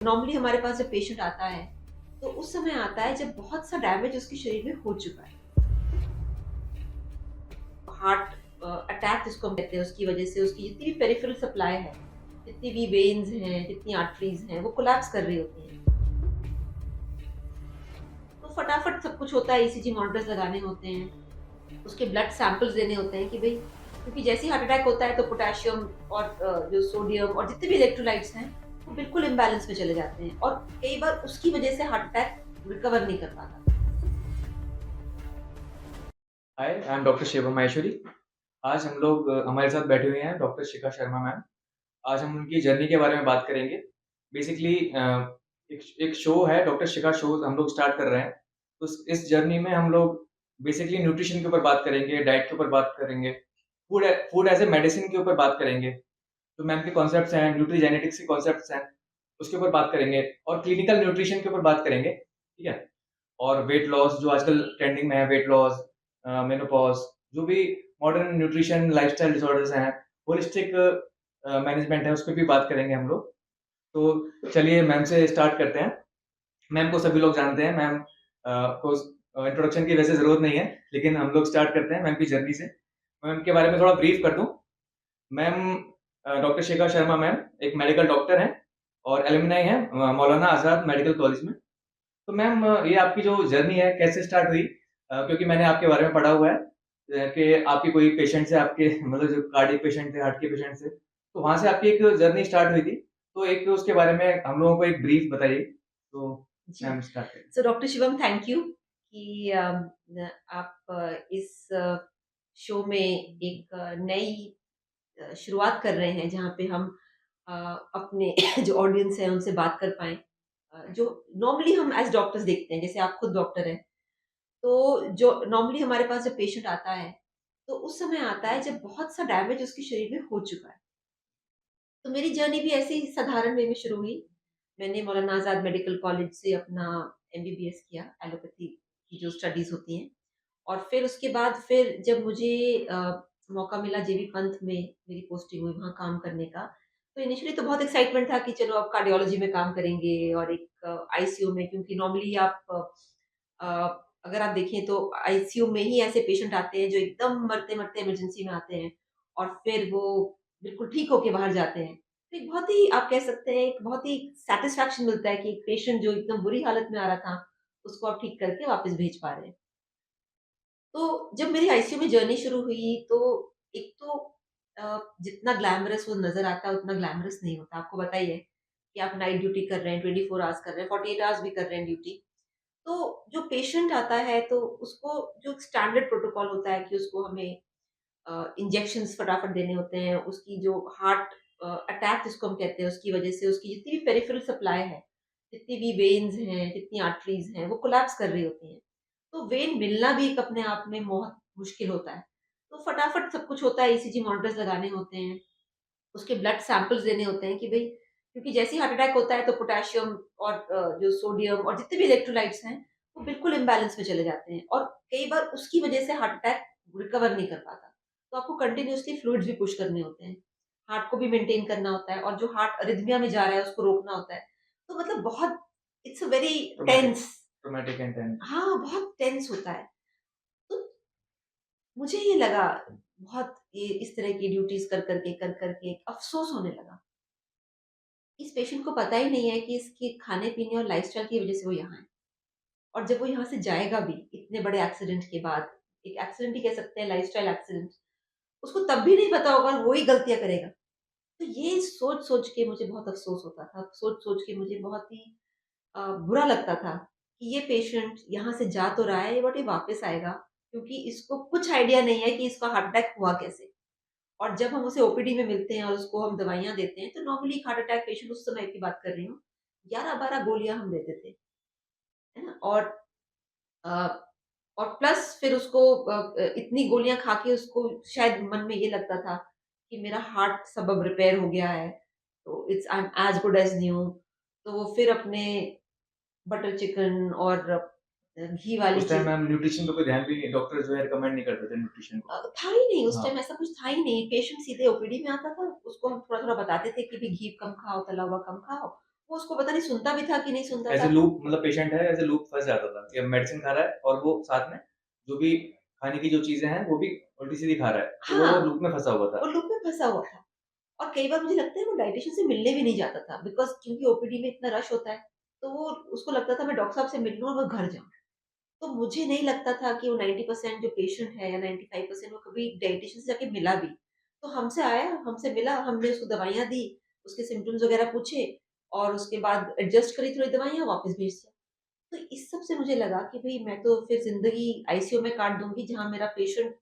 Normally हमारे पास जब patient आता है, तो उस समय आता है जब बहुत सा डैमेज उसके शरीर में हो चुका है। हार्ट अटैक जिसको हम कहते हैं, उसकी वजह से उसकी जितनी भी पेरिफेरल सप्लाई है, जितनी भी वेन्स हैं, जितनी आर्टरीज़ हैं, वो कोलैप्स कर रही होती हैं। तो फटाफट सब कुछ होता है, ईसीजी मॉनिटर्स लगाने होते हैं, उसके ब्लड सैंपल्स लेने होते हैं कि भई, क्योंकि जैसे ही हार्ट अटैक होता है तो पोटेशियम और जो सोडियम और जितने भी इलेक्ट्रोलाइट्स हैं, वो बिल्कुल इम्बैलेंस में चले जाते हैं और कई बार उसकी वजह से हार्ट अटैक रिकवर नहीं कर पाता। Hi, I am doctor Shivam Maheshwari. आज हम लोग हमारे साथ बैठे हुए हैं डॉक्टर शिखा शर्मा मैम। आज हम उनकी जर्नी के बारे में बात करेंगे। बेसिकली एक शो है डॉक्टर शिखा शो हम लोग स्टार्ट कर रहे हैं। तो इस जर्नी में हम लोग बेसिकली न्यूट्रिशन के ऊपर बात करेंगे, डाइट के ऊपर बात करेंगे, food food as a medicine के ऊपर बात करेंगे। तो मैम के कॉन्सेप्ट्स हैं, न्यूट्रीजेनेटिक्स के कॉन्सेप्ट्स हैं, उसके ऊपर बात करेंगे और क्लिनिकल न्यूट्रिशन के ऊपर बात करेंगे, ठीक है? और वेट लॉस जो आजकल ट्रेंडिंग में है, वेट लॉस, मेनोपॉज़, जो भी मॉडर्न न्यूट्रिशन लाइफ़स्टाइल डिसऑर्डर्स हैं, होलिस्टिक मैनेजमेंट है, उस पे भी बात करेंगे हम लोग। तो चलिए मैम से स्टार्ट करते हैं। मैम को सभी लोग जानते हैं, मैम को इंट्रोडक्शन की वैसे ज़रूरत नहीं है, लेकिन हम लोग स्टार्ट करते हैं मैम की जर्नी से। मैम के बारे में थोड़ा ब्रीफ कर दूँ। Ma'am doctor Shikha Sharma ma'am एक मेडिकल डॉक्टर हैं और एलुमनाई हैं मौलाना आज़ाद मेडिकल कॉलेज में। तो मैम ये आपकी जो जर्नी है कैसे स्टार्ट हुई? क्योंकि मैंने आपके बारे में पढ़ा हुआ है कि आपके कोई पेशेंट से आपके मतलब जो कार्डियक पेशेंट थे, हार्ट के पेशेंट से, तो वहाँ से आपकी एक जर्नी स्टार्ट हुई थी। तो एक उसके बारे में हम लोगों को एक ब्रीफ बताइए। तो जी। मैम स्टार्ट करिए। So doctor Shivam, thank you कि आप इस शो में एक नई शुरुआत कर रहे हैं जहाँ पे हम अ, अपने जो ऑडियंस है उनसे बात कर पाएँ। जो नॉर्मली हम एज़ डॉक्टर्स देखते हैं, जैसे आप खुद डॉक्टर हैं, तो जो नॉर्मली हमारे पास जब पेशेंट आता है, तो उस समय आता है जब बहुत सा डैमेज उसके शरीर में हो चुका है। तो मेरी जर्नी भी ऐसे ही साधारण वे में शुरू हुई। मैंने मौलाना आज़ाद मेडिकल कॉलेज से अपना एमबीबीएस किया, एलोपैथी की जो स्टडीज़ होती हैं। और फिर उसके बाद फिर जब मुझे मौका मिला जेबी पंत में मेरी पोस्टिंग हुई वहाँ काम करने का, तो इनिशियली तो बहुत एक्साइटमेंट था कि चलो अब कार्डियोलॉजी में काम करेंगे और एक आईसीयू में, क्योंकि नॉर्मली आप अगर आप देखें तो आईसीयू में ही ऐसे पेशेंट आते हैं जो एकदम मरते-मरते इमरजेंसी में आते हैं और फिर वो बिल्कुल ठीक होके बाहर जाते हैं। तो एक बहुत ही आप कह सकते हैं एक बहुत ही सैटिस्फैक्शन मिलता है कि एक पेशेंट जो एकदम बुरी हालत में आ रहा था, उसको आप ठीक करके वापस भेज पा रहे हैं। तो जब मेरी आईसीयू में जर्नी शुरू हुई तो एक तो जितना ग्लैमरस वो नज़र आता है उतना ग्लैमरस नहीं होता। आपको पता ही है कि आप नाइट ड्यूटी कर रहे हैं, 24 आवर्स कर रहे हैं, 48 आवर्स भी कर रहे हैं ड्यूटी। तो जो पेशेंट आता है तो उसको जो स्टैंडर्ड प्रोटोकॉल होता है कि उसको हमें इंजेक्शंस फटाफट देने होते हैं, उसकी जो हार्ट अटैक जिसको हम कहते हैं, उसकी वजह से उसकी जितनी भी पेरिफेरल सप्लाई है, जितनी भी वेन्स हैं, जितनी आर्टरीज़ हैं, वो कोलैप्स कर रही होती हैं। तो वेन मिलना भी एक अपने आप में बहुत मुश्किल होता है। तो फटाफट सब कुछ होता है, ईसीजी मॉनिटर्स लगाने होते हैं, उसके ब्लड सैंपल्स लेने होते हैं कि भई, क्योंकि जैसे ही हार्ट अटैक होता है तो पोटेशियम और जो सोडियम और जितने भी इलेक्ट्रोलाइट्स हैं, वो बिल्कुल इम्बैलेंस में चले जाते हैं और कई बार उसकी वजह से हार्ट अटैक रिकवर नहीं कर पाता। तो आपको कंटीन्यूअसली फ्लूइड्स भी पुश करने होते हैं। हार्ट को भी मेंटेन करना होता है और जो हार्ट अरिथमिया में जा रहा है उसको रोकना होता है। तो मतलब बहुत it's a very traumatic tense. Traumatic and tense. हाँ, बहुत टेंस होता है। तो मुझे ये लगा बहुत ये इस तरह की ड्यूटीज़ कर कर के एक अफ़सोस होने लगा। इस पेशेंट को पता ही नहीं है कि इसके खाने-पीने और लाइफ़स्टाइल की वज़ह से वो यहाँ है। और जब वो यहाँ से जाएगा भी इतने बड़े एक्सीडेंट के बाद, एक एक्सीडेंट ही कह सकते हैं, लाइफ़स्टाइल एक्सीडेंट, उसको तब भी नहीं पता होगा और वो ही गलतियाँ करेगा। तो ये सोच-सोच के मुझे बहुत अफ़सोस होता था। सोच-सोच के मुझे बहुत ही बुरा लगता था कि ये पेशेंट यहाँ से जा तो रहा है बट ये वापस आएगा, क्योंकि इसको कुछ आइडिया नहीं है कि इसका हार्ट अटैक हुआ कैसे? और जब हम उसे ओपीडी में मिलते हैं और उसको हम दवाइयाँ देते हैं, तो नॉर्मली हार्ट अटैक पेशेंट उस समय की बात कर रही हूँ, 11-12 गोलियाँ हम देते थे, है ना? अ, और प्लस फिर उसको इतनी गोलियाँ खा के उसको शायद मन में ये लगता था कि मेरा हार्ट सब अब रिपेयर हो गया है, तो it's I am as good as new. तो वो फिर अपने बटर चिकन और घी वाली उस टाइम चीज़ मैम न्यूट्रिशन पे कोई ध्यान भी नहीं, डॉक्टर जो है रिकमेंड नहीं करते थे न्यूट्रिशन को। था ही नहीं, उस हाँ। टाइम ऐसा कुछ था ही नहीं। पेशेंट सीधे ओपीडी में आता था, उसको हम थोड़ा-थोड़ा बताते थे कि भई घी कम खाओ, तला हुआ कम खाओ। वो उसको पता नहीं सुनता भी था कि नहीं सुनता एज़ था। अ लूप, मतलब पेशेंट है, एज़ अ लूप फँस जाता था कि अब मेडिसिन खा रहा है और वो साथ में जो भी खाने की जो चीज़ें हैं, वो भी उल्टी-सीधी खा रहा है। तो वो हाँ, लूप में फँसा हुआ वो था। लूप में फँसा हुआ था। और कई बार मुझे लगता है वो डायटीशियन से मिलने भी नहीं जाता था बिकॉज़ क्योंकि ओपीडी में इतना रश होता है, तो वो उसको लगता था मैं डॉक्टर साहब से मिल लूँ और मैं घर जाऊँ। तो मुझे नहीं लगता था कि वो 90% जो पेशेंट है या 95% वो कभी डायटीशियन से जाके मिला भी। तो हमसे आया, हमसे मिला, हमने उसको दवाइयाँ दी, उसके सिम्पटम्स वगैरह पूछे और उसके बाद एडजस्ट करी थोड़ी दवाइयाँ, वापस भेज दिया। तो इस सब से मुझे लगा कि भई मैं तो फिर ज़िंदगी आईसीयू में काट दूँगी जहाँ मेरा पेशेंट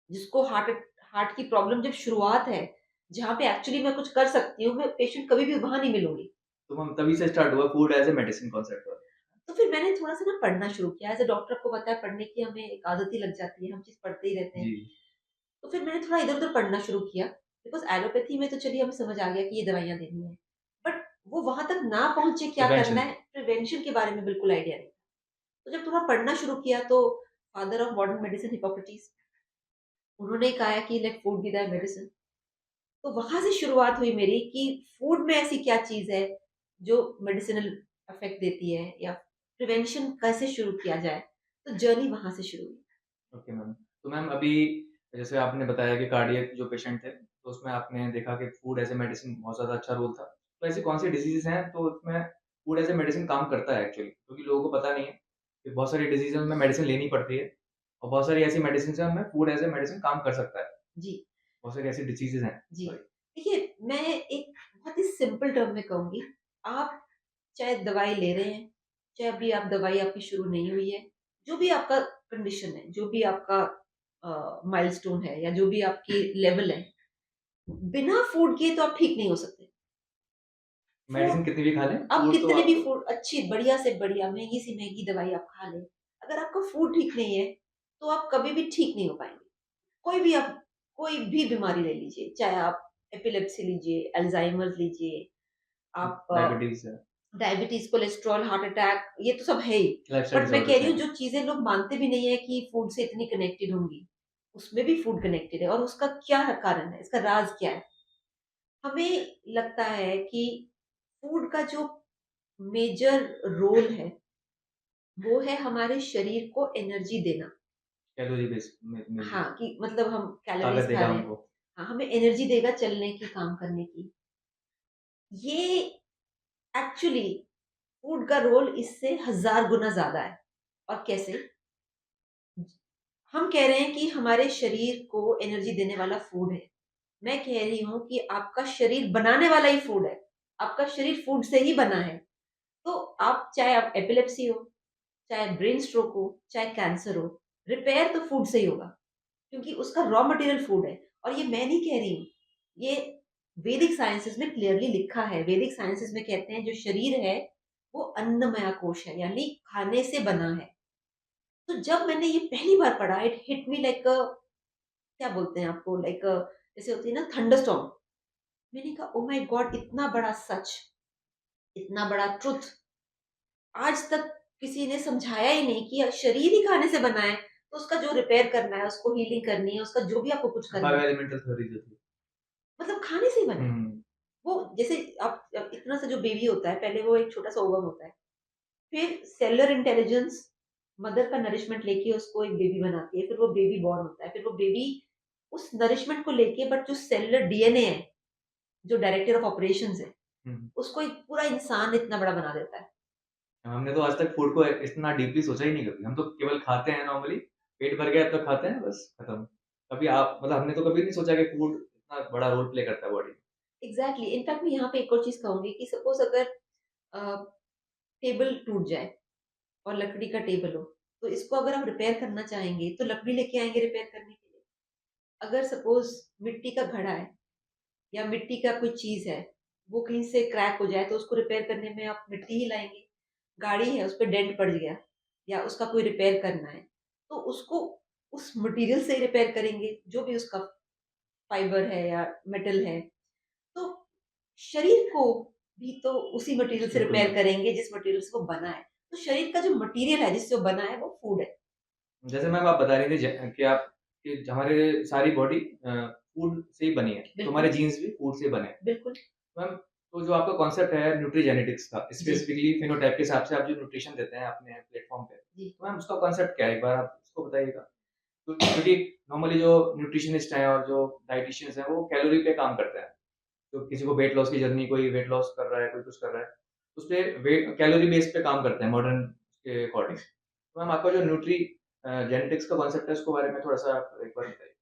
जिसको हार्ट की प्रॉब्लम जब शुरुआत है, जहाँ पे एक्चुअली मैं कुछ कर सकती हूँ, मैं पेशेंट कभी भी वहाँ नहीं मिलूँगी। तो हम तभी से स्टार्ट हुआ food as a medicine concept वाला। तो फिर मैंने थोड़ा-सा ना पढ़ना शुरू किया। एज़ अ डॉक्टर आपको पता है पढ़ने की हमें एक आदत ही लग जाती है, हम चीज़ पढ़ते ही रहते हैं। जी, तो फिर मैंने थोड़ा इधर-उधर पढ़ना शुरू किया, बिकॉज़ एलोपैथी में तो चलिए हमें समझ आ गया कि ये दवाइयाँ देनी है। बट वो वहाँ तक ना पहुँचे क्या करना प्रिवेंशन। है, प्रिवेंशन के बारे में बिल्कुल आइडिया नहीं। तो जब थोड़ा पढ़ना शुरू किया तो father of modern medicine Hippocrates उन्होंने कहा है कि let food be the medicine. तो वहाँ से शुरुआत हुई मेरी कि फूड में ऐसी क्या चीज़ है जो मेडिसिनल इफ़ेक्ट देती है या प्रिवेंशन कैसे शुरू किया जाए? तो जर्नी वहाँ से शुरू हुई। Okay ma'am. तो मैम अभी जैसे आपने बताया कि कार्डियक जो पेशेंट थे, तो उसमें आपने देखा कि फूड एज़ अ मेडिसिन बहुत ज़्यादा अच्छा रोल था। तो ऐसी कौन-सी डिसीज़ेज़ हैं तो उसमें फूड एज़ अ मेडिसिन काम करता है एक्चुअली? क्योंकि लोगों को पता नहीं है कि बहुत सारी डिसीज़ेज़ में मेडिसिन लेनी पड़ती है और बहुत सारी ऐसी मेडिसिन्स हैं, उनमें फूड एज़ अ मेडिसिन काम कर सकता है। जी, बहुत सारी ऐसी डिसीज़ेज़ हैं। जी। सॉरी। देखिए, मैं एक बहुत ही सिंपल टर्म में कहूँगी, आप चाहे दवाई ले रहे हैं, चाहे अभी आप दवाई आपकी शुरू नहीं हुई है, जो भी आपका कंडीशन है, जो भी आपका माइलस्टोन है या जो भी आपकी लेवल है, बिना फूड के तो आप ठीक नहीं हो सकते। मेडिसिन फूड कितनी भी खा लें, आप फूड तो कितने भी आपको फूड अच्छी बढ़िया से बढ़िया, महँगी से महँगी दवाई आप खा लें, अगर आपका फूड ठीक नहीं है, तो आप कभी भी ठीक नहीं हो पाएँगे। कोई भी आप कोई भी बीमारी ले लीजिए, चाहे आप एपिलेप्सी लीजिए, अल्ज़ाइमर लीजिए, आप डायबिटीज़ है, डायबिटीज़, कोलेस्ट्रॉल, हार्ट अटैक, ये तो सब है ही। लाइफ़स्टाइल बट मैं कह डिसऑर्डर्स रही हैं। हूँ जो चीज़ें लोग मानते भी नहीं है कि फूड से इतनी कनेक्टेड होंगी, उसमें भी फूड कनेक्टेड है और उसका क्या कारण है, इसका राज़ क्या है? हमें लगता है कि फूड का जो मेजर रोल है, वो है हमारे शरीर को एनर्जी देना। कैलोरी बेस्ड में मेनली, हाँ, कि मतलब हम ताकत कैलोरीज़ खा देगा रहे हैं। हमको। हाँ, हमें एनर्जी देगा चलने की, काम करने की। ये एक्चुअली फूड का रोल इससे हज़ार गुना ज़्यादा है। और कैसे? हम कह रहे हैं कि हमारे शरीर को एनर्जी देने वाला फूड है। मैं कह रही हूँ कि आपका शरीर बनाने वाला ही फूड है। आपका शरीर फूड से ही बना है। तो आप चाहे आप एपिलेप्सी हो, चाहे ब्रेन स्ट्रोक हो, चाहे कैंसर हो, रिपेयर तो फूड से ही होगा। क्योंकि उसका रॉ मटेरियल फूड है और ये मैं नहीं कह रही हूँ। ये वैदिक साइंसेज़ में क्लियरली लिखा है। वैदिक साइंसेज़ में कहते हैं जो शरीर है, वो अन्नमया कोश है, यानी खाने से बना है। तो जब मैंने ये पहली बार पढ़ा इट हिट मी लाइक अ क्या बोलते हैं आपको लाइक जैसे होती है ना थंडरस्टॉर्म। मैंने कहा ओह माय गॉड इतना बड़ा सच, इतना बड़ा ट्रुथ आज तक किसी ने समझाया ही नहीं कि शरीर ही खाने से बना है, तो उसका जो रिपेयर करना है, उसको हीलिंग करनी है, उसका जो भी आपको कुछ करना बायो है, एलिमेंटल थ्योरी जो थी। मतलब खाने से ही बना है। हुँ, वो जैसे आप इतना सा जो बेबी होता है, पहले वो एक छोटा-सा ओवम होता है। फिर सेलुलर इंटेलिजेंस मदर का नरिशमेंट लेके उसको एक बेबी बनाती है, फिर वो बेबी बॉर्न होता है, फिर वो बेबी उस नरिशमेंट को लेके बट जो सेलुलर डीएनए है, जो डायरेक्टर ऑफ ऑपरेशंस है, हुँ। उसको एक पूरा इंसान इतना बड़ा बना देता है। हमने तो आज तक फूड को इतना डीपली सोचा ही नहीं कभी। हम तो केवल खाते हैं नॉर्मली, पेट भर गया तो खाते हैं बस खत्म। कभी आप मतलब हमने तो कभी नहीं सोचा कि फूड इतना बड़ा रोल प्ले करता है बॉडी में। एग्ज़ैक्टली इनफैक्ट मैं यहाँ पे एक और चीज़ कहूँगी कि सपोज़ अगर अ, टेबल टूट जाए और लकड़ी का टेबल हो, तो इसको अगर आप रिपेयर करना चाहेंगे, तो लकड़ी लेके आएँगे रिपेयर करने के लिए। अगर सपोज़ मिट्टी का घड़ा है या मिट्टी का कोई चीज़ है, वो कहीं से क्रैक हो जाए तो उसको रिपेयर करने में आप मिट्टी ही लाएँगे। गाड़ी है, उसपे डेंट पड़ गया या उसका कोई रिपेयर करना है, तो उसको उस मटीरियल से ही रिपेयर करेंगे, जो भी उसका फाइबर है या मेटल है। तो शरीर को भी तो उसी मटीरियल से बिल्कुल रिपेयर मैम। करेंगे जिस मटीरियल से वो बना है। तो शरीर का जो मटीरियल है जिससे वो बना है वो फूड है। जैसे मैम आप बता रही थी कि आप कि हमारे सारी बॉडी फूड से ही बनी है। तो बिल्कुल, हमारे जीन्स भी फूड से ही बने हैं। बिल्कुल। मैम तो जो आपका कॉन्सेप्ट है न्यूट्रीजेनेटिक्स का, जी, स्पेसिफिकली फिनोटाइप के हिसाब से आप जो न्यूट्रिशन देते हैं अपने प्लेटफ़ॉर्म पे, जी, तो मैम उसका कॉन्सेप्ट क्या है? एक बार आप उसको बताइएगा। तो क्योंकि नॉर्मली जो न्यूट्रिशनिस्ट हैं और जो डायटीशियंस हैं, वो कैलोरी पे काम करते हैं। तो किसी को वेट लॉस की जर्नी कोई वेट लॉस कर रहा है, कोई कुछ कर रहा है, उसपे वेट कैलोरी बेस पे काम करते हैं मॉडर्न के अकॉर्डिंग। तो मैम आपका जो जेनेटिक्स का कॉन्सेप्ट है, उसके बारे में थोड़ा-सा आप एक बार बताइए?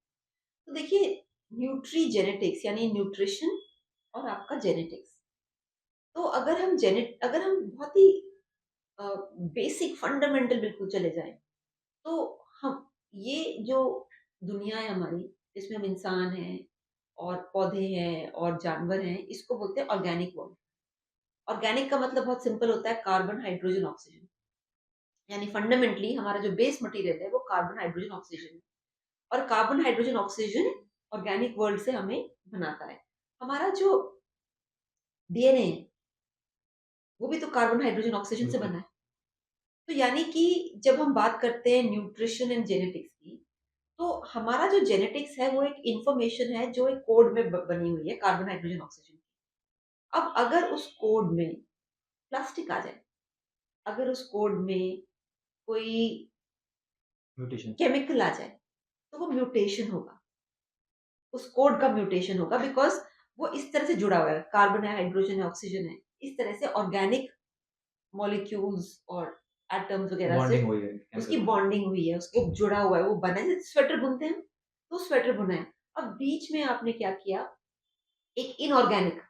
तो देखिए न्यूट्री जेनेटिक्स यानी न्यूट्रिशन और आपका जेनेटिक्स। तो अगर हम बहुत ही बेसिक फंडामेंटल बिल्कुल चले जाएँ, तो हम ये जो दुनिया है हमारी, इसमें हम इंसान हैं और पौधे हैं और जानवर हैं, इसको बोलते हैं ऑर्गेनिक वर्ल्ड। ऑर्गेनिक का मतलब बहुत सिंपल होता है कार्बन, हाइड्रोजन, ऑक्सीजन। यानी फंडामेंटली हमारा जो बेस मटेरियल है वो कार्बन, हाइड्रोजन, ऑक्सीजन है और carbon, hydrogen, oxygen organic world से हमें बनाता है। हमारा जो डीएनए है, वो भी तो कार्बन, हाइड्रोजन, ऑक्सीजन से बिल्कुल, बना है। तो यानी कि जब हम बात करते हैं न्यूट्रिशन एंड जेनेटिक्स की, तो हमारा जो जेनेटिक्स है वो एक इन्फॉर्मेशन है जो एक कोड में बनी हुई है कार्बन, हाइड्रोजन, ऑक्सीजन। अब अगर उस कोड में प्लास्टिक आ जाए, अगर उस कोड में कोई म्यूटेशन। केमिकल आ जाए, तो वो म्यूटेशन होगा। उस कोड का म्यूटेशन होगा बिकॉज़ वो इस तरह से जुड़ा हुआ है, कार्बन है, हाइड्रोजन है, ऑक्सीजन है। इस तरह से ऑर्गेनिक मॉलिक्यूल्स और एटम्स तो वगैरह से बॉन्डिंग हुई है उसकी केमिकल बॉन्डिंग। बॉन्डिंग हुई है, उसको जुड़ा हुआ है, वो बना है जैसे स्वेटर बुनते हैं, तो स्वेटर बुना है। अब बीच में आपने क्या किया, एक इनऑर्गेनिक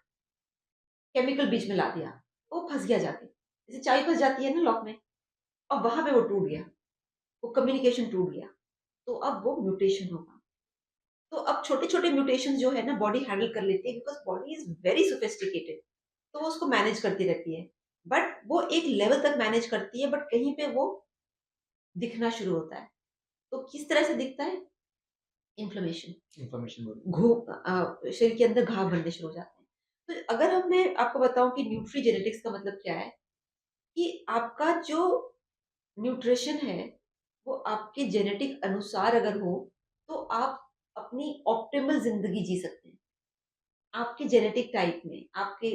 केमिकल बीच में ला दिया, वो फँस गया जाके। जैसे चाबी फँस जाती है ना लॉक में, अब वहाँ पे वो टूट गया, वो कम्युनिकेशन टूट गया, तो अब वो म्यूटेशन होगा। तो अब छोटे-छोटे म्यूटेशंस जो है ना बॉडी हैंडल कर लेती है because body is very sophisticated, तो वो उसको मैनेज करती रहती है। बट वो एक लेवल तक मैनेज करती है बट कहीं पे वो दिखना शुरू होता है। तो किस तरह से दिखता है? इन्फ्लेमेशन। इन्फॉर्मेशन बोली। शरीर के अंदर घाव बनने शुरू हो जाते हैं। तो अगर मैं आपको बताऊँ कि न्यूट्री जेनेटिक्स का मतलब क्या है, कि आपका जो न्यूट्रिशन है, वो आपके जेनेटिक अनुसार अगर हो, तो आप अपनी ऑप्टिमल ज़िंदगी जी सकते हैं। आपके जेनेटिक टाइप में, आपके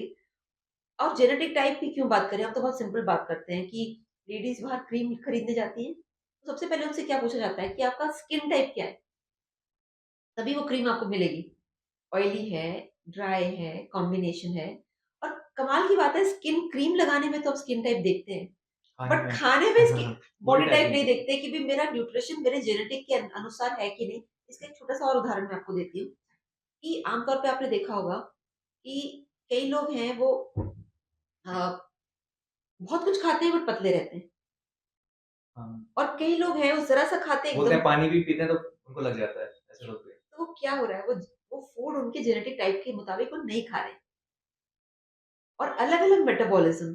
और जेनेटिक टाइप की क्यों बात करें, हम तो बहुत सिंपल बात करते हैं कि लेडीज़ बाहर क्रीम खरीदने जाती हैं, तो सबसे पहले उनसे क्या पूछा जाता है कि आपका स्किन टाइप क्या है? तभी वो क्रीम आपको मिलेगी। ऑयली है, ड्राई है, कॉम्बिनेशन है और कमाल की बात है स्किन क्रीम लगाने में तो आप स्किन टाइप देखते हैं, खाने बट में खाने में इसकी बॉडी बॉडी टाइप टाइप नहीं नहीं देखते। देखते कि भई मेरा न्यूट्रिशन मेरे जेनेटिक के अनुसार है कि नहीं। इसका एक छोटा-सा और उदाहरण मैं आपको देती हूँ, कि आम तौर पे आपने देखा होगा कि कई लोग हैं वो अ, बहुत कुछ खाते हैं बट पतले रहते हैं हाँ, और कई लोग हैं वो ज़रा-सा खाते हैं बोलते एकदम। हैं पानी भी पीते हैं तो उनको लग जाता है, ऐसे लोग भी हैं। तो वो क्या हो रहा है वो फूड उनके जेनेटिक टाइप के मुताबिक वो नहीं खा रहे और अलग-अलग मेटाबॉलिज़्म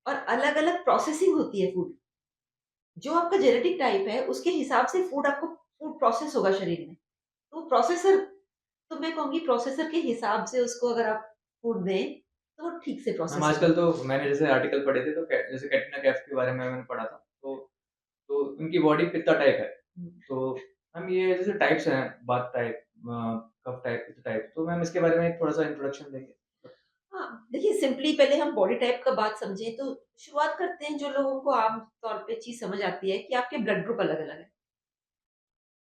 और अलग-अलग प्रोसेसिंग होती है फूड। जो आपका जेनेटिक टाइप है, उसके हिसाब से फूड प्रोसेस होगा शरीर में। तो प्रोसेसर तो मैं कहूँगी प्रोसेसर के हिसाब से उसको अगर आप फूड दें, तो वो ठीक से मैम प्रोसेस आजकल होगा। तो मैंने जैसे आर्टिकल पढ़े थे तो जैसे कैटरीना कैफ के बारे में मैंने पढ़ा था। तो उनकी बॉडी पित्ता टाइप है। हुँ। तो मैम ये जैसे टाइप्स हैं, बाथ टाइप, कफ टाइप, पित्त टाइप, तो मैम इसके बारे में थोड़ा-सा इंट्रोडक्शन देंगे? हाँ, देखिए सिंपली पहले हम बॉडी टाइप का बात समझें तो शुरुआत करते हैं जो लोगों को आम तौर पे चीज़ समझ आती है कि आपके ब्लड ग्रुप अलग-अलग है।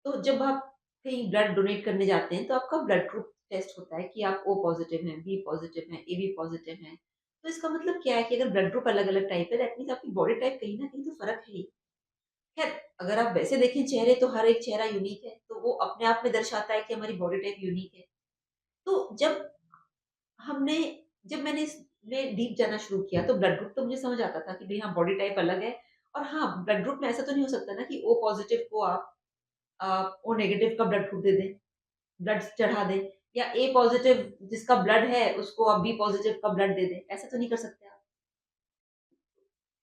तो जब आप कहीं ब्लड डोनेट करने जाते हैं, तो आपका ब्लड ग्रुप टेस्ट होता है कि आप ओ पॉज़िटिव हैं, बी पॉज़िटिव हैं, एबी पॉज़िटिव हैं। तो इसका मतलब क्या है कि अगर ब्लड ग्रुप अलग-अलग टाइप है, दैट मीन्स आपकी बॉडी टाइप कहीं न कहीं तो फ़र्क है ही। ख़ैर अगर आप वैसे देखें चेहरे तो हर एक चेहरा यूनिक है, तो वो अपने आप में दर्शाता है कि हमारी बॉडी टाइप यूनिक है। तो हमने जब मैंने इसमें डीप जाना शुरू किया, तो ब्लड ग्रुप तो मुझे समझ आता था कि भई हाँ, बॉडी टाइप अलग है और हाँ, ब्लड ग्रुप में ऐसा तो नहीं हो सकता ना कि ओ पॉज़िटिव को आप ओ नेगेटिव का ब्लड ग्रुप दे दें। ब्लड चढ़ा दें या ए पॉज़िटिव जिसका ब्लड है उसको आप बी पॉज़िटिव का ब्लड दे दें, ऐसा तो नहीं कर सकते आप।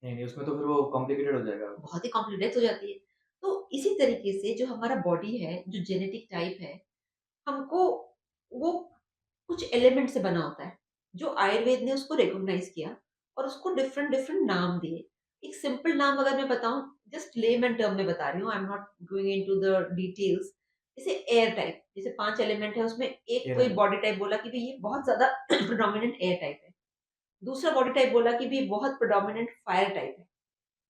नहीं, नहीं, उसमें तो फिर वो कॉम्प्लिकेटेड हो जाएगा। बहुत ही कॉम्प्लिकेट डेथ हो जाती है। तो इसी तरीके से जो हमारा बॉडी है, जो जेनेटिक टाइप है, हमको वो कुछ एलिमेंट से बना होता है, जो आयुर्वेद ने उसको रिकॉग्नाइज़ किया और उसको डिफरेंट डिफरेंट नाम दिए। एक सिंपल नाम अगर मैं बताऊँ, जस्ट लेमन टर्म में बता रही हूँ, I am not going into the details. जैसे एयर टाइप, जैसे 5 एलिमेंट है उसमें एक एयर कोई में बॉडी टाइप बोला कि भई ये बहुत ज़्यादा प्रेडोमिनेंट एयर टाइप है। दूसरा बॉडी टाइप बोला कि भी बहुत प्रेडोमिनेंट फायर टाइप है।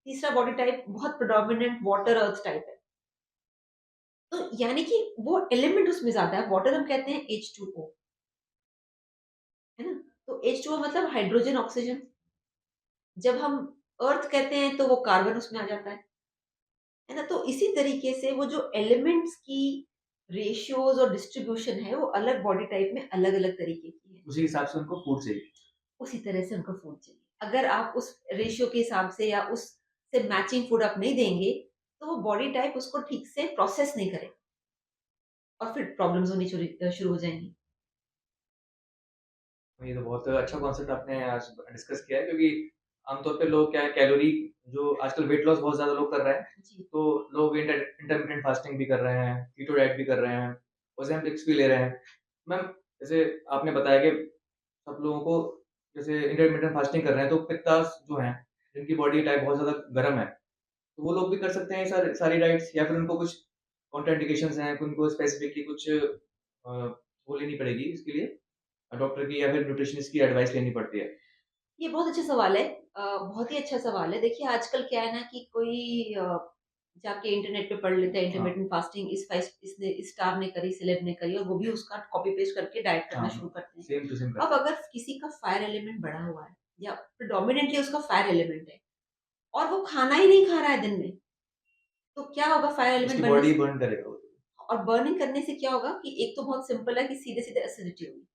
तीसरा बॉडी टाइप बहुत प्रेडोमिनेंट वाटर अर्थ टाइप है। तो यानी कि वो एलिमेंट उसमें ज़्यादा है। वाटर हम कहते हैं H2O, है ना? तो H2O मतलब हाइड्रोजन, ऑक्सीजन। जब हम अर्थ कहते हैं तो वो कार्बन उसमें आ जाता है ना? तो इसी तरीके से वो जो एलिमेंट्स की रेशियोज़ और डिस्ट्रीब्यूशन है, वो अलग बॉडी टाइप में अलग-अलग तरीके की है। उसी हिसाब से उनको फूड चाहिए। उसी तरह से उनको फूड चाहिए। अगर आप उस रेशियो के हिसाब से या उससे मैचिंग फूड आप नहीं देंगे, तो वो बॉडी टाइप उसको ठीक से प्रोसेस नहीं करेगा और फिर प्रॉब्लम्स होनी शुरू हो जाएँगी। ये तो बहुत अच्छा कॉन्सेप्ट आपने आज डिस्कस किया है, क्योंकि आमतौर पे लोग क्या है, कैलोरी जो आजकल वेट लॉस बहुत ज़्यादा लोग कर रहे हैं, जी। तो लोग इंटरमिटेंट फास्टिंग भी कर रहे हैं, कीटो डाइट भी कर रहे हैं, ओज़ेम्पिक्स भी ले रहे हैं। मैम, जैसे आपने बताया कि सब लोगों को जैसे इंटरमिटेंट फास्टिंग कर रहे हैं, तो पित्तास जो हैं, जिनकी बॉडी टाइप बहुत ज़्यादा गर्म है, तो वो लोग भी कर सकते हैं ये सारी सारी डाइट्स, या फिर उनको कुछ कॉन्ट्राइंडिकेशंस हैं, उनको स्पेसिफिकली कुछ वो लेनी पड़ेगी इसके लिए, डॉक्टर की या फिर न्यूट्रिशनिस्ट की एडवाइस लेनी पड़ती है? ये बहुत अच्छा सवाल है। बहुत ही अच्छा सवाल है। देखिए आजकल क्या है ना कि कोई जाके इंटरनेट पे पढ़ लेता है हाँ, इंटरमिटेंट फास्टिंग इसने इस स्टार ने करी, सेलेब ने करी और वो भी उसका कॉपी पेस्ट करके डाइट हाँ, करना शुरू हाँ। करते हैं। सेम टू सेम अब करते हैं। अगर किसी का फायर एलिमेंट बढ़ा हुआ है या प्रेडोमिनेंटली उसका फायर एलिमेंट है और वो खाना ही नहीं खा रहा है दिन में, तो क्या होगा फायर एलिमेंट उसकी बढ़ने बॉडी से? बर्न करेगा वो। और बर्निंग करने से क्या होगा कि एक तो बहुत सिंपल है कि सीधे-सीधे एसिडिटी होगी।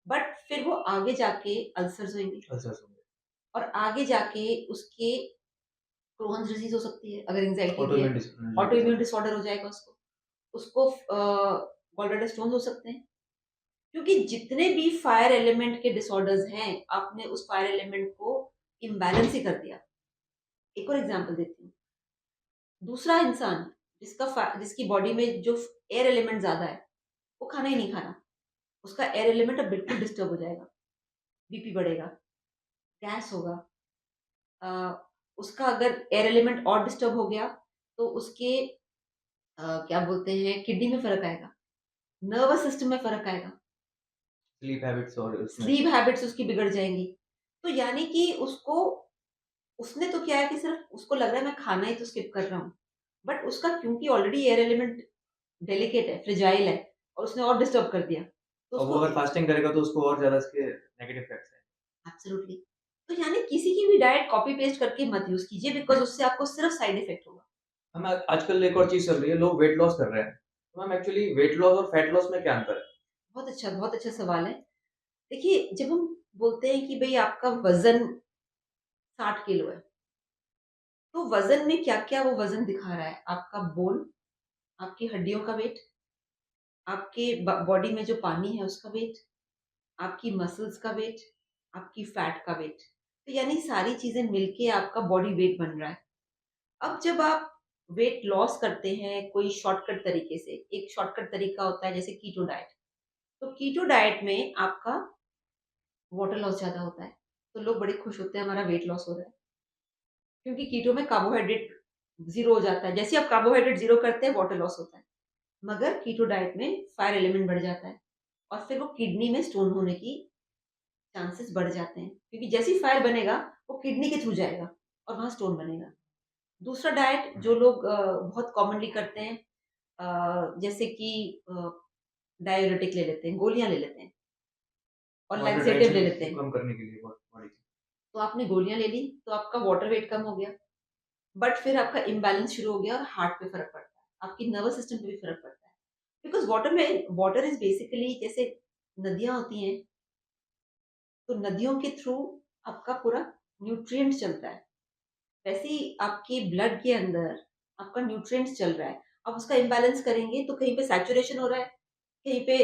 बट फिर वो आगे जाके अल्सर्स होंगे अल्सर्स होंगे। और आगे जाके उसके क्रोहन्स डिजीज़ हो सकती है, अगर एंग्ज़ायटी भी है। Autoimmune auto immune disorder. Disorder हो जाएगा उसको। उसको गॉलब्लैडर स्टोन्स हो सकते हैं। क्योंकि जितने भी फायर एलिमेंट के डिसऑर्डर्स हैं, आपने उस फायर एलिमेंट को इम्बैलेंस ही कर दिया। एक और एग्ज़ाम्पल देती हूँ। दूसरा इंसान जिसकी बॉडी में जो एयर एलिमेंट ज़्यादा है, वो खाना ही नहीं खा रहा। उसका एयर एलिमेंट अब बिल्कुल डिस्टर्ब हो जाएगा, बीपी बढ़ेगा, गैस होगा। अ, उसका अगर एयर एलिमेंट और डिस्टर्ब हो गया, तो उसके क्या बोलते हैं किडनी में फ़र्क आएगा, नर्वस सिस्टम में फ़र्क आएगा, स्लीप हैबिट्स और उसमें स्लीप हैबिट्स उसकी बिगड़ जाएँगी। तो यानी कि उसने तो क्या है कि सिर्फ़ उसको लग रहा है मैं खाना ही तो स्किप कर रहा हूँ। बट उसका क्योंकि ऑलरेडी एयर एलिमेंट डेलिकेट है, फ्रेजाइल है और उसने और डिस्टर्ब कर दिया। तो और वो उसको अगर फास्टिंग करेगा तो उसको और ज़्यादा इसके नेगेटिव इफेक्ट्स हैं। एब्सोल्युटली। तो यानी किसी की भी डाइट कॉपी पेस्ट करके मत यूज़ कीजिए बिकॉज़ उससे आपको सिर्फ़ साइड इफ़ेक्ट होगा। हम आजकल एक और चीज़ चल रही है, लोग वेट लॉस कर रहे हैं। तो मैम, एक्चुअली वेट लॉस और फैट लॉस में क्या अंतर है? बहुत अच्छा सवाल है। देखिए, जब हम बोलते हैं कि भई आपका वज़न 60 किलो है, तो वज़न में क्या-क्या वो वज़न दिखा रहा है? आपका बोन, आपकी हड्डियों का वेट, आपके बॉडी में जो पानी है उसका वेट, आपकी मसल्स का वेट, आपकी फैट का वेट। तो यानी सारी चीज़ें मिलके आपका बॉडी वेट बन रहा है। अब जब आप वेट लॉस करते हैं कोई शॉर्टकट तरीके से, एक शॉर्टकट तरीका होता है जैसे कीटो डाइट। तो कीटो डाइट में आपका वाटर लॉस ज़्यादा होता है। तो लोग बड़े खुश होते हैं हमारा वेट लॉस हो रहा है। क्योंकि कीटो में कार्बोहाइड्रेट ज़ीरो हो जाता है। जैसे ही आप कार्बोहाइड्रेट ज़ीरो करते हैं वाटर लॉस होता है। मगर कीटो डाइट में फायर एलिमेंट बढ़ जाता है और फिर वो किडनी में स्टोन होने की चांसेस बढ़ जाते हैं। क्योंकि जैसे ही फायर बनेगा वो किडनी के थ्रू जाएगा और वहाँ स्टोन बनेगा। दूसरा डाइट हुँ। जो लोग बहुत कॉमनली करते हैं जैसे कि डाययूरेटिक ले लेते हैं, गोलियाँ ले लेते हैं और वाटर लैक्सेटिव ले रिटेंशन लेते को हैं। कम करने के लिए बॉडी की। तो आपने गोलियाँ ले ली, तो आपका वाटर वेट कम हो गया, बट फिर आपका इम्बैलेंस शुरू हो गया और हार्ट पे फ़र्क पड़ता है। आपकी नर्वस सिस्टम पे भी फ़र्क पड़ता है। बिकॉज़ वाटर इज़ बेसिकली जैसे नदियाँ होती हैं, तो नदियों के थ्रू आपका पूरा न्यूट्रिएंट्स चलता है। वैसे ही आपकी ब्लड के अंदर आपका न्यूट्रिएंट्स चल रहा है। आप उसका इम्बैलेंस करेंगे तो कहीं पे सैचुरेशन हो रहा है, कहीं पे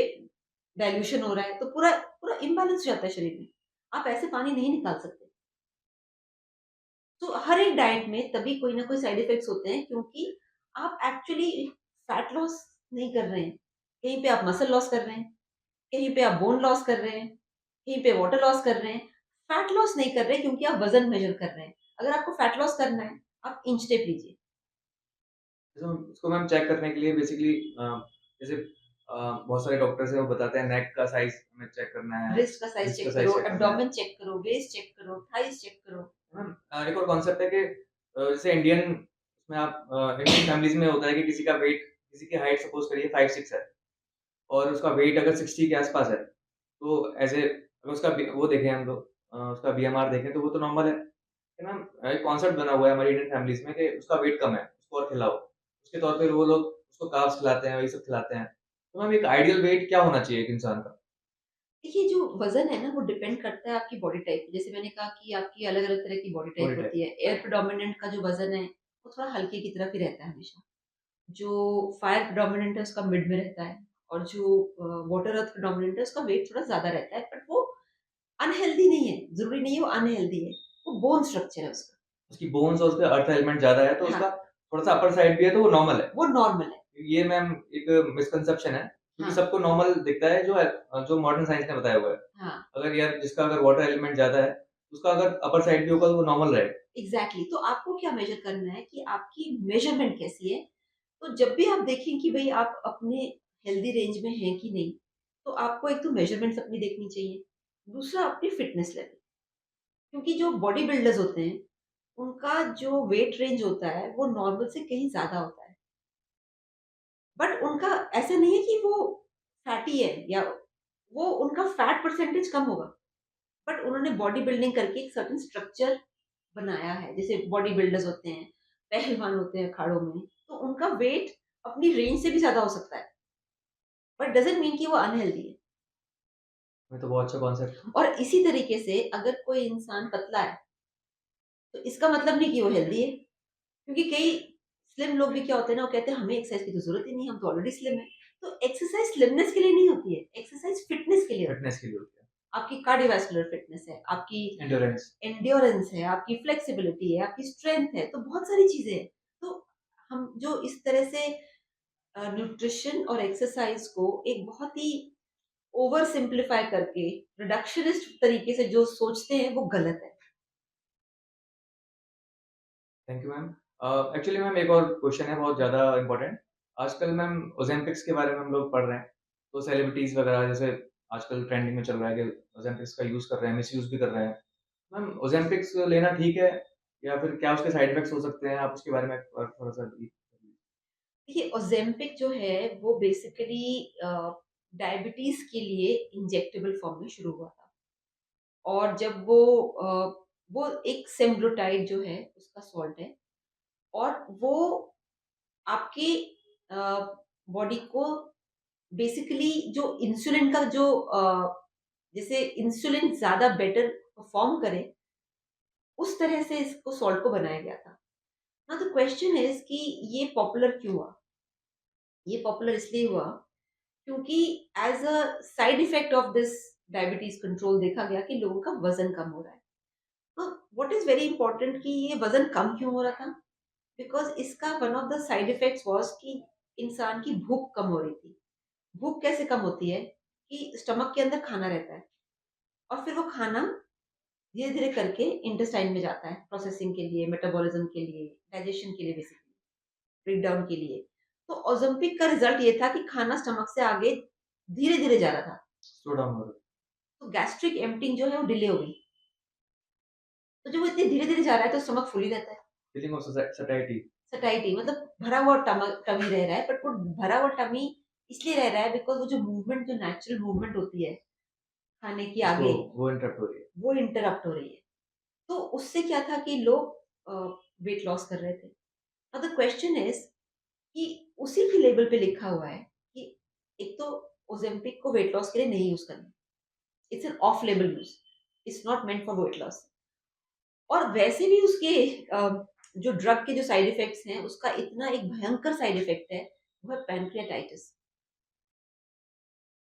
डाइल्यूशन हो रहा है, तो पूरा पूरा इम्बैलेंस हो जाता है शरीर में। आप ऐसे पानी नहीं निकाल सकते। तो हर एक डाइट में तभी कोई ना कोई साइड इफेक्ट्स होते हैं क्योंकि आप एक्चुअली फैट लॉस नहीं कर रहे हैं। कहीं पे आप मसल लॉस कर रहे हैं, कहीं पे आप बोन लॉस कर रहे हैं, कहीं पे वाटर लॉस कर रहे हैं। फैट लॉस नहीं कर रहे क्योंकि आप वज़न मेज़र कर रहे हैं। अगर आपको फैट लॉस करना है, आप इंच टेप लीजिए। जैसे उसको मैम चेक करने के लिए बेसिकली जैसे बहुत सारे डॉक्टर्स हैं वो बताते हैं नेक का साइज़ हमें चेक करना है, रिस्ट का साइज़ रिस्ट का चेक साइज़ करो, चेक करना है। एब्डोमेन चेक करो, वेस्ट चेक करो, थाइज़ चेक करो। मैम एक और कॉन्सेप्ट है कि जैसे इंडियन इसमें आप इंडियन फैमिलीज़ में होता है कि किसी का वेट किसी की हाइट सपोज़ करिए 5'6" है और उसका वेट अगर 60 के आस-पास है, तो अगर उसका वो देखें हम लोग उसका बीएमआर देखें तो वो तो नॉर्मल है। कि मैम एक कॉन्सेप्ट बना हुआ है हमारी इंडियन फैमिलीज़ में कि उसका वेट कम है, उसको और खिलाओ। उसके तौर पे वो लोग उसको कार्ब्स खिलाते हैं, वही सब खिलाते हैं। तो मैम एक आइडियल वेट क्या होना चाहिए एक इंसान का? देखिए, जो वज़न है ना, वो डिपेंड करता है आपकी बॉडी टाइप पे। जैसे मैंने कहा कि आपकी अलग-अलग तरह की बॉडी बॉडी टाइप टाइप। होती है। एयर प्रेडोमिनेंट का जो वज़न है, वो थोड़ा हल्के की तरफ ही रहता है हमेशा। जो फायर प्रेडोमिनेंट है, उसका मिड में रहता है और जो वाटर अर्थ प्रेडोमिनेंट है, उसका वेट थोड़ा ज़्यादा रहता है। बट वो अनहेल्दी नहीं है, ज़रूरी नहीं है वो अनहेल्दी है। वो बोन स्ट्रक्चर है उसका। उसकी बोन्स और उसके अर्थ एलिमेंट ज़्यादा है, तो हाँ, उसका थोड़ा-सा अपर साइड भी है, तो वो नॉर्मल है। वो नॉर्मल है। ये मैम एक मिसकंसेप्शन है, क्योंकि हाँ, सबको नॉर्मल दिखता है जो मॉडर्न साइंस ने बताया हुआ है। हाँ, अगर यार जिसका अगर वाटर एलिमेंट ज़्यादा है, उसका अगर अपर साइड भी होगा तो वो नॉर्मल रहेगा। एग्ज़ैक्टली। तो आपको क्या मेज़र करना है कि आपकी मेज़रमेंट कैसी है? तो जब भी आप देखें कि भई आप अपने हेल्दी रेंज में हैं कि नहीं, तो आपको एक तो मेज़रमेंट्स अपनी देखनी चाहिए। दूसरा अपनी फिटनेस लेवल, क्योंकि जो बॉडी बिल्डर्स होते हैं, उनका जो वेट रेंज होता है, वो नॉर्मल से कहीं ज़्यादा होता है। बट उनका ऐसा नहीं है कि वो फैटी है या वो उनका फैट परसेंटेज कम होगा, बट उन्होंने बॉडी बिल्डिंग करके एक सर्टेन स्ट्रक्चर बनाया है। जैसे बॉडी बिल्डर्स होते हैं, पहलवान होते हैं अखाड़ों में, तो उनका वेट अपनी रेंज से भी ज़्यादा हो सकता है, बट डज़न्ट मीन कि वो अनहेल्दी है। ये तो बहुत अच्छा कॉन्सेप्ट है। और इसी तरीके से अगर कोई इंसान पतला है, तो इसका मतलब नहीं कि वो हेल्दी है। क्योंकि कई स्लिम लोग भी क्या होते हैं ना, वो कहते हैं हमें एक्सरसाइज की तो ज़रूरत ही नहीं है, हम तो ऑलरेडी स्लिम हैं। तो एक्सरसाइज स्लिमनेस के लिए नहीं होती है, एक्सरसाइज फिटनेस के लिए होती है। फिटनेस के लिए होती है। आपकी कार्डियोवैस्कुलर फिटनेस है, आपकी एंड्योरेंस। एंड्योरेंस है, आपकी फ्लेक्सिबिलिटी है, आपकी स्ट्रेंथ है, तो बहुत सारी चीज़ें हैं। तो हम जो इस तरह से न्यूट्रिशन और एक्सरसाइज को एक बहुत ही ओवर सिंप्लीफाई करके रिडक्शनिस्ट तरीके से जो सोचते हैं, वो गलत है। Thank you ma'am. Actually ma'am एक और क्वेश्चन है बहुत ज़्यादा इम्पोर्टेंट। आजकल मैम ओज़ेम्पिक्स के बारे में हम लोग पढ़ रहे हैं, तो सेलिब्रिटीज़ वगैरह जैसे आजकल ट्रेंडिंग में चल रहा है कि ओज़ेम्पिक्स का यूज़ कर रहे हैं, मिसयूज़ भी कर रहे हैं। मैम ओज़ेम्पिक्स लेना ठीक है या फिर क्या उसके साइड इफ़ेक्ट्स हो सकते हैं? आप उसके बारे में थोड़ा-सा डीप देखिए, ओज़ेम्पिक जो है वो बेसिकली डायबिटीज़ के लिए इंजेक्टेबल फॉर्म में शुरू हुआ था और जब वो एक सेम्ग्लुटाइड जो है उसका सॉल्ट है और वो आपके अ, बॉडी को बेसिकली जो इंसुलिन का जो जैसे इंसुलिन ज़्यादा बेटर परफ़ॉर्म करे, उस तरह से इसको सॉल्ट को बनाया गया था। नाउ द क्वेश्चन इज़ कि ये पॉपुलर क्यों हुआ? ये पॉपुलर इसलिए हुआ क्योंकि as a side effect of this diabetes control देखा गया कि लोगों का वज़न कम हो रहा है। तो व्हाट इज़ वेरी इंपोर्टेंट कि ये वज़न कम क्यों हो रहा था? बिकॉज़ इसका one of the side effects was कि इंसान की भूख कम हो रही थी। भूख कैसे कम होती है? कि स्टमक के अंदर खाना रहता है और फिर वो खाना धीरे-धीरे करके इंटेस्टाइन में जाता है, प्रोसेसिंग के लिए, मेटाबॉलिज़्म के लिए, डाइजेशन के लिए बेसिकली, ब्रेक डाउन के लिए। तो ओज़ेम्पिक का रिज़ल्ट ये था कि खाना स्टमक से आगे धीरे-धीरे जा रहा था। स्लो डाउन हो रहा है। तो गैस्ट्रिक एम्पटिंग जो है वो डिले हो गई। तो जब वो इतने धीरे-धीरे जा रहा है तो स्टमक फुल ही रहता है। Feeling of satisfied. सटाइटी मतलब भरा हुआ टमी रह रहा है, बट वो भरा हुआ टमी इसलिए रह रहा है बिकॉज़ वो जो मूवमेंट जो नेचुरल मूवमेंट होती है खाने की उसको आगे, वो इंटरप्ट हो रही है। वो इंटरप्ट हो रही है। तो उससे क्या था कि लोग वेट लॉस कर रहे थे। नाउ द क्वेश्चन इज़ कि उसी के लेबल पे लिखा हुआ है कि एक तो ओज़ेम्पिक को वेट लॉस के लिए नहीं यूज़ करना। It's an of label use. It's not meant for weight loss. और वैसे भी उसके जो ड्रग के जो साइड इफेक्ट्स हैं, उसका इतना एक भयंकर साइड इफेक्ट है, वो है पैनक्रियाटाइटिस।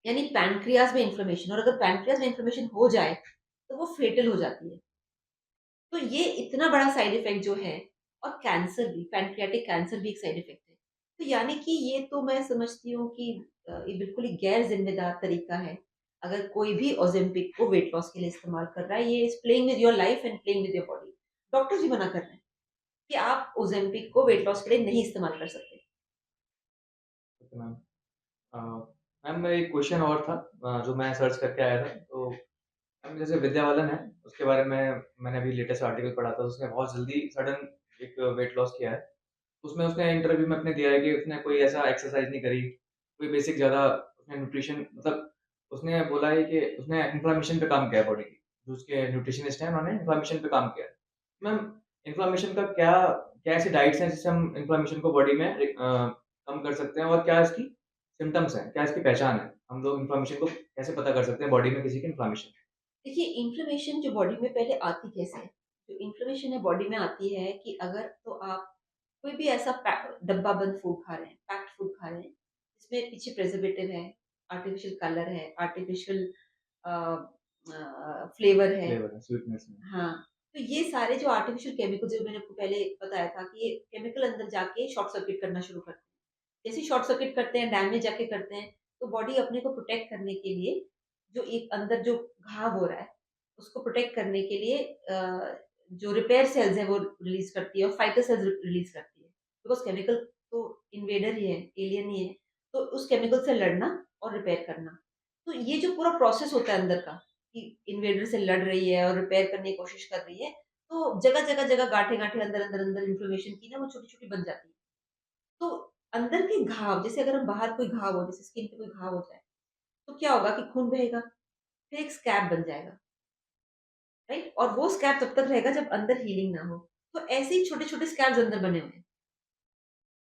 यानी पैनक्रियाज़ में इन्फ्लेमेशन और अगर पैनक्रियाज़ में इन्फ्लेमेशन हो जाए, तो वो फेटल हो जाती है। तो ये इतना बड़ा साइड इफेक्ट जो है और कैंसर भी, पैनक्रियाटिक कैंसर भी एक साइड इफेक्ट है। तो यानी कि ये तो मैं समझती हूँ कि ये बिल्कुल ही गैर ज़िम्मेदार तरीका है। अगर कोई भी ओज़ेम्पिक को वेट लॉस के लिए इस्तेमाल कर रहा है, ये is playing with your life and playing with your body. Doctors भी मना कर रहे हैं कि आप ओज़ेम्पिक को वेट लॉस के लिए नहीं इस्तेमाल कर सकते। Okay ma'am. मैम एक क्वेश्चन और था जो मैं सर्च करके आया था। तो मैम जैसे विद्या बालन है, उसके बारे में मैंने अभी लेटेस्ट आर्टिकल पढ़ा था, उसने बहुत जल्दी सडन एक वेट लॉस किया है। उसमें उसने इंटरव्यू में अपने दिया है कि उसने कोई ऐसा एक्सरसाइज़ नहीं करी, कोई बेसिक ज़्यादा उसने न्यूट्रिशन मतलब उसने बोला है कि उसने इन्फ्लेमेशन पे काम किया है बॉडी की। जो उसके न्यूट्रिशनिस्ट हैं, उन्होंने इन्फ्लेमेशन पे काम किया है। मैम इन्फ्लेमेशन का क्या क्या ऐसी डाइट्स हैं जिससे हम इन्फ्लेमेशन को बॉडी में कम कर सकते हैं और क्या इसकी सिम्पटम्स हैं? क्या इसकी पहचान है? हम लोग इन्फ्लेमेशन को कैसे पता कर सकते हैं बॉडी में किसी की इन्फ्लेमेशन? देखिए, इन्फ्लेमेशन जो बॉडी में पहले आती कैसे है? जो इन्फ्लेमेशन है बॉडी में आती है कि अगर तो आप कोई भी ऐसा डब्बा बंद फूड खा रहे हैं, पैक्ड फूड खा रहे हैं, जिसमें पीछे प्रिजर्वेटिव है, आर्टिफिशियल कलर है, आर्टिफिशियल फ्लेवर है। फ्लेवर है, स्वीटनेस में। हाँ, तो ये सारे जो आर्टिफिशियल केमिकल जो मैंने आपको पहले बताया था कि ये केमिकल अंदर जाके शॉर्ट सर्किट करना शुरू करते हैं। जैसे ही शॉर्ट सर्किट करते हैं, डैम में जाके करते हैं, तो बॉडी अपने को प्रोटेक्ट करने के लिए जो एक अंदर जो घाव हो रहा है, उसको प्रोटेक्ट करने के लिए जो रिपेयर सेल्स हैं वो रिलीज़ करती है और फाइटर सेल्स रिलीज़ करती है। बिकॉज़ केमिकल तो इन्वेडर ही है, एलियन ही है, तो उस केमिकल से लड़ना और रिपेयर करना। तो ये जो पूरा प्रोसेस होता है अंदर का कि इन्वेडर से लड़ रही है और रिपेयर करने की कोशिश कर रही है, तो जगह-जगह गाँठें-गाँठें अंदर-अंदर इन्फ्लेमेशन की ना वो छोटी-छोटी बन जाती है। तो अंदर के घाव जैसे अगर हम बाहर कोई घाव हो, जैसे स्किन पे कोई घाव हो जाए, तो क्या होगा कि खून बहेगा, फिर एक स्कैब बन जाएगा, राइट? और वो स्कैब तब तक रहेगा जब अंदर हीलिंग ना हो। तो ऐसे ही छोटे-छोटे स्कैब्स अंदर बने हुए हैं।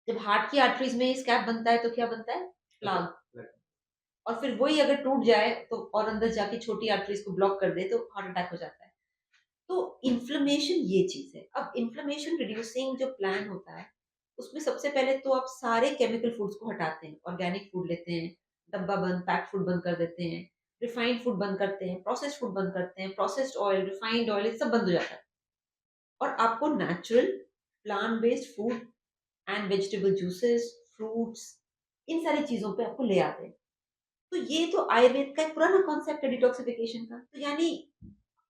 जब हार्ट की आर्टरीज़ में स्कैब बनता है तो क्या बनता है? प्लाग। और फिर वही अगर टूट जाए तो और अंदर जाके छोटी आर्टरीज़ को ब्लॉक कर दे तो हार्ट अटैक हो जाता है। तो इन्फ्लेमेशन ये चीज़ है। अब इन्फ्लेमेशन रिड्यूसिंग जो प्लान होता है, उसमें सबसे पहले तो आप सारे केमिकल फूड्स को हटाते हैं, ऑर्गेनिक फूड लेते हैं, डब्बा बंद, पैक्ड फूड बंद कर देते हैं, रिफाइंड फूड बंद करते हैं, प्रोसेस्ड फूड बंद करते हैं, प्रोसेस्ड ऑयल, रिफाइंड ऑयल ये सब बंद हो जाता है। और आपको natural, plant based food and vegetable juices, fruits इन सारी चीज़ों पे आपको ले आते हैं। तो ये तो आयुर्वेद का एक पुराना कॉन्सेप्ट है डिटॉक्सिफिकेशन का। तो यानी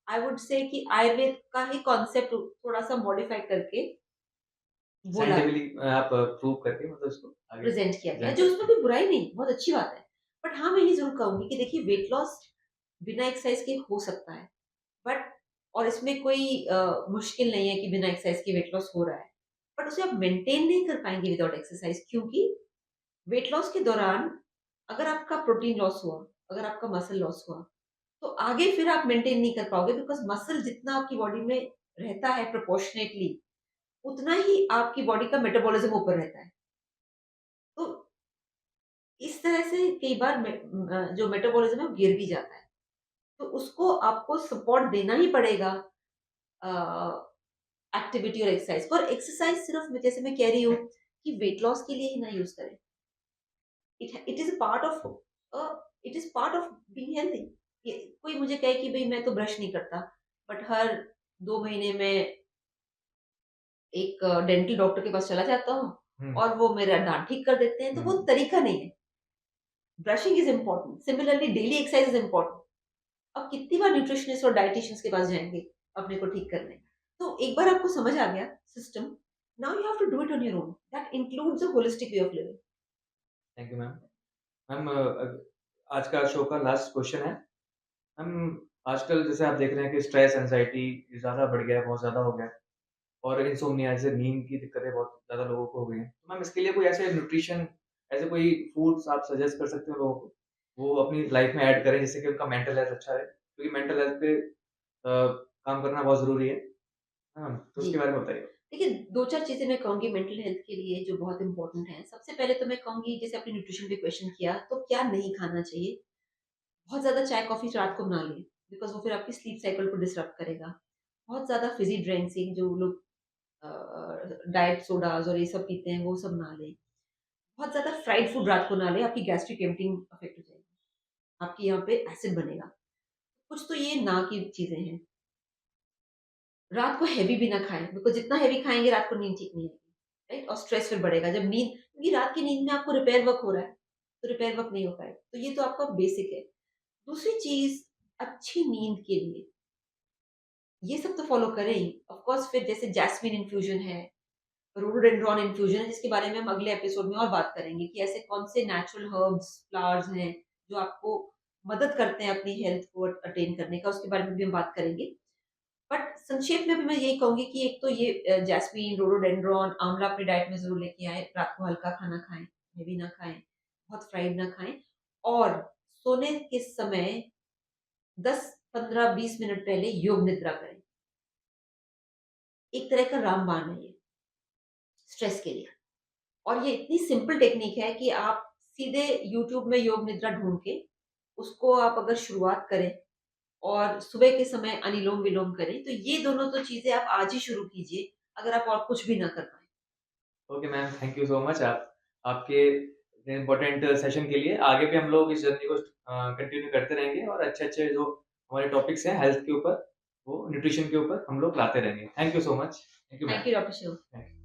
आई वुड से कि आयुर्वेद का ही कॉन्सेप्ट थोड़ा-सा मॉडिफाई करके बोला साइंटिफिकली आप प्रूव करके मतलब उसको आगे प्रेज़ेंट किया गया है, प्रेज़ेंट जो करते उसमें हैं। कोई बुराई नहीं, बहुत अच्छी बात है। बट हाँ, मैं ये ज़रूर कहूँगी कि देखिए वेट लॉस बिना एक्सरसाइज़ के हो सकता है, बट और इसमें कोई मुश्किल नहीं है कि बिना एक्सरसाइज़ के वेट लॉस हो रहा है। बट उसे आप मेंटेन नहीं कर पाएँगे विदाउट एक्सरसाइज़ क्योंकि वेट लॉस के दौरान अगर आपका प्रोटीन लॉस हुआ, अगर आपका मसल लॉस हुआ, तो आगे फिर आप मेंटेन नहीं कर पाओगे बिकॉज़ मसल जितना आपकी बॉडी में रहता है प्रोपोर्शनेटली, उतना ही आपकी बॉडी का मेटाबॉलिज़्म ऊपर रहता है। तो इस तरह से कई बार जो मेटाबॉलिज़्म है वो गिर भी जाता है। तो उसको आपको सपोर्ट देना ही पड़ेगा अ, एक्टिविटी और एक्सरसाइज़ को और एक्सरसाइज़ सिर्फ़ मैं जैसे मैं कह रही हूँ कि वेट लॉस के लिए ही ना यूज़ करें। It is a part of it is part of being healthy. ये कोई मुझे कहे कि भई मैं तो ब्रश नहीं करता, बट हर 2 महीने में एक डेंटल डॉक्टर के पास चला जाता हूँ हुँ, और वो मेरा दाँत ठीक कर देते हैं, तो वो हुँ। तरीका नहीं है। Brushing is important, similarly daily exercise is important. अब कितनी बार न्यूट्रिशनिस्ट और डायटीशियंस के पास जाएँगे अपने को ठीक करने। तो एक बार आपको समझ आ गया system, now you have to do it on your own. That includes a holistic way of living. Thank you ma'am. Ma'am आज का शो का लास्ट क्वेश्चन है। मैम आजकल जैसे आप देख रहे हैं कि स्ट्रेस, एंग्ज़ायटी ज़्यादा बढ़ गया है, बहुत ज़्यादा हो गया है और इनसोम्निया जैसे नींद की दिक्कतें बहुत ज़्यादा लोगों को हो गई हैं। तो मैम इसके लिए कोई ऐसे न्यूट्रिशन ऐसे कोई फूड्स आप सजेस्ट कर सकते हो लोगों को? वो अपनी लाइफ़ में ऐड करें जिससे कि उनका मेंटल हेल्थ अच्छा रहे? क्योंकि मेंटल हेल्थ पे काम करना बहुत ज़रूरी है। हाँ, तो जी। उसके बारे में बताइए। देखिए 2-4 चीज़ें मैं कहूँगी मेंटल हेल्थ के लिए जो बहुत इम्पोर्टेंट हैं। सबसे पहले तो मैं कहूँगी जैसे आपने न्यूट्रिशन पे क्वेश्चन किया, तो क्या नहीं खाना चाहिए? बहुत ज़्यादा चाय-कॉफ़ी रात को ना लें, बिकॉज़ वो फिर आपकी स्लीप साइकिल को डिसरप्ट करेगा। बहुत ज़्यादा फ़िज़ी ड्रिंक्सिंग जो लोग डाइट सोडाज़ और ये सब पीते हैं, वो सब ना लें। बहुत ज़्यादा फ्राइड फूड रात को ना लें, आपकी गैस्ट्रिक एम्पटिंग अफ़ेक्ट हो जाएगी। आपके यहाँ पे एसिड बनेगा। कुछ तो ये ना की चीज़ें हैं। रात को हेवी भी ना खाएँ, बिकॉज़ जितना हेवी खाएँगे रात को नींद ठीक नहीं आएगी, राइट? और स्ट्रेस फिर बढ़ेगा जब नींद क्योंकि रात की नींद में आपको रिपेयर वर्क हो रहा है, तो रिपेयर वर्क नहीं हो पाएगा। तो ये तो आपका बेसिक है। दूसरी चीज़ अच्छी नींद के लिए ये सब तो फ़ॉलो करें ही। ऑफ़ कोर्स फिर जैसे जैस्मिन इन्फ्यूज़न है रोडोडेंड्रॉन इन्फ्यूजन है, जिसके बारे में हम अगले एपिसोड में और बात करेंगे कि ऐसे कौन से नेचुरल हर्ब्स, फ्लावर्स हैं जो आपको मदद करते हैं अपनी हेल्थ को अटेन करने का, उसके बारे में भी हम बात करेंगे। बट संक्षेप में भी मैं यही कहूंगी कि एक तो ये जैस्मीन, रोडोडेंड्रॉन, आंवला अपनी डाइट में जरूर लेके आए। रात को हल्का खाना खाएं, हैवी ना खाएं, बहुत फ्राइड ना खाएं, और सोने के समय 10, 15, 20 मिनट पहले योग निद्रा करें। एक तरह का रामबाण है ये स्ट्रेस के लिए। और ये इतनी सिंपल टेक्निक है कि आप सीधे यूट्यूब में योग निद्रा ढूंढ के उसको आप अगर शुरुआत करें और सुबह के समय अनुलोम विलोम करें, तो ये दोनों तो चीजें आप आज ही शुरू कीजिए, अगर आप और कुछ भी ना कर पाए। Okay ma'am, thank you so much आपके इम्पोर्टेंट सेशन के लिए। आगे भी हम लोग इस जर्नी को कंटिन्यू करते रहेंगे और अच्छे-अच्छे जो हमारे टॉपिक्स हैं हेल्थ के ऊपर, वो न्यूट्रिशन के ऊपर हम लोग लाते रहेंगे। Thank you so much. Thank you thank ma'am. You doctor Shiv. Thank you.